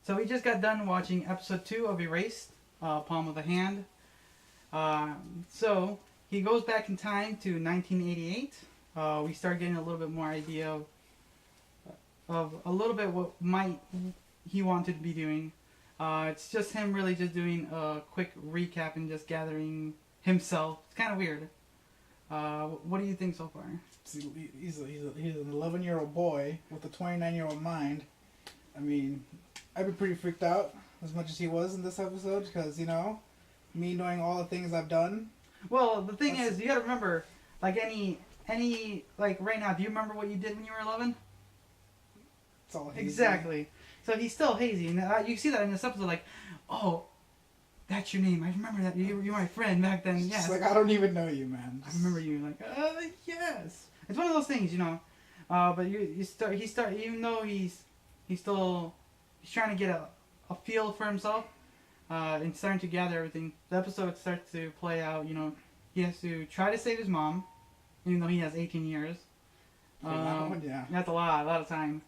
So we just got done watching episode 2 of Erased, Palm of the Hand. So he goes back in time to 1988. We start getting a little bit more idea of a little bit what might he wanted to be doing. It's just him really just doing a quick recap and just gathering himself. It's kind of weird. What do you think so far? He's an 11-year-old boy with a 29-year-old mind. I mean, I'd be pretty freaked out as much as he was in this episode because, you know, me knowing all the things I've done. Well, the thing is, you gotta remember, like like right now, do you remember what you did when you were 11? It's all hazy. Exactly. So he's still hazy. And you see that in this episode, like, oh, that's your name. I remember that. You were my friend back then. Yes. It's like, I don't even know you, man. I remember you. Like, yes. It's one of those things, you know. But he start even though he's trying to get a feel for himself, and starting to gather everything. The episode starts to play out. You know, he has to try to save his mom, even though he has 18 years. Yeah. That's a lot of time.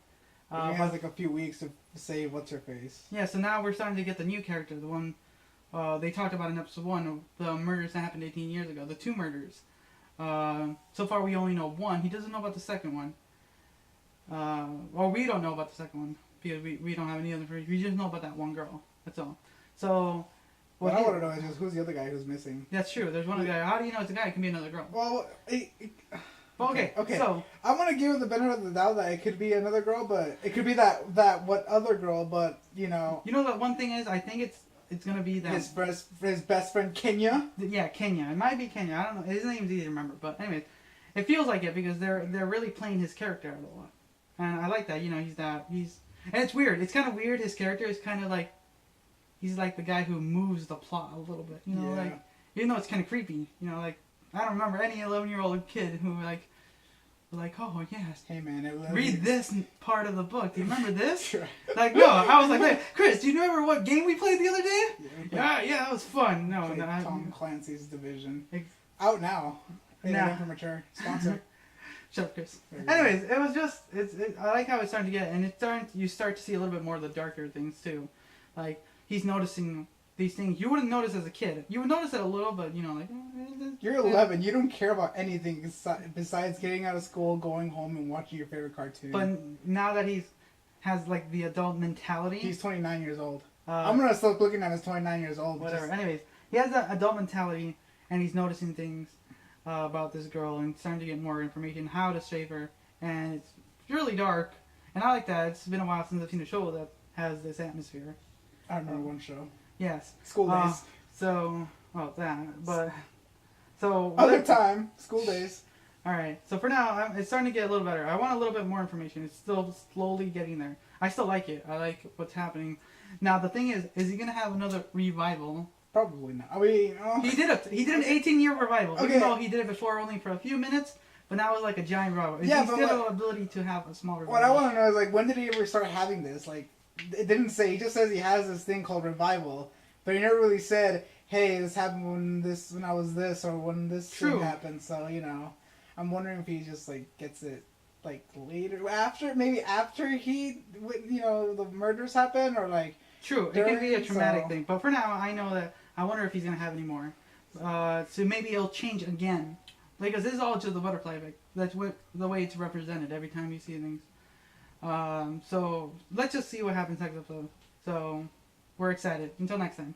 He has like a few weeks to save what's her face. Yeah, so now we're starting to get the new character, the one they talked about in episode 1, the murders that happened 18 years ago, the 2 murders. So far we only know 1. He doesn't know about the second one. Well, we don't know about the second one because we don't have any other information. We just know about that one girl. That's all. So what I want to know is just who's the other guy who's missing. That's true. There's one other guy. How do you know it's a guy? It can be another girl. Well, Okay. So I'm gonna give the benefit of the doubt that it could be another girl, but it could be that what other girl, but you know. You know that one thing is, I think it's gonna be that his best friend Kenya. Yeah, Kenya. It might be Kenya. I don't know. His name's easy to remember, but anyways, it feels like it because they're really playing his character out a lot, and I like that. You know, and it's weird. It's kind of weird. His character is kind of like he's like the guy who moves the plot a little bit. You know, like even though it's kind of creepy. You know, like I don't remember any 11-year-old kid who like, oh yes, hey man, read this part of the book. Do you remember this? Sure. Like no, I was like, hey, Chris, do you remember what game we played the other day? Yeah, that was fun. No, Tom Clancy's Division. Out now. Nah. For mature sponsor. Shut up, Chris. Anyways, it was just I like how it's starting to get, and you start to see a little bit more of the darker things too, like he's noticing these things you wouldn't notice as a kid. You would notice it a little, but you know, like you're 11. You don't care about anything besides getting out of school, going home, and watching your favorite cartoon. But now that has like the adult mentality, he's 29 years old. I'm gonna start looking at his 29 years old. Whatever. Anyways, he has that adult mentality, and he's noticing things about this girl and starting to get more information how to save her, and it's really dark, and I like that. It's been a while since I've seen a show that has this atmosphere. I remember one show. Yes. School Days. Other time. School Days. Alright, so for now, it's starting to get a little better. I want a little bit more information. It's still slowly getting there. I still like it. I like what's happening. Now, the thing is he going to have another revival? Probably not. I mean, He did an 18-year revival. Okay. Even though he did it before only for a few minutes, but now it's like a giant revival. Yeah, he still have the ability to have a small revival. What I want to know is, like, when did he ever start having this? Like, it didn't say. He just says he has this thing called revival, but he never really said, "Hey, this happened when I was this or when this thing happened." So you know, I'm wondering if he just like gets it like later, maybe after the murders happen, or like. True, it can be a traumatic thing, but for now, I know that I wonder if he's gonna have any more. So maybe it'll change again, because this is all just the butterfly effect. That's the way it's represented every time you see things. So let's just see what happens next episode. So we're excited. Until next time.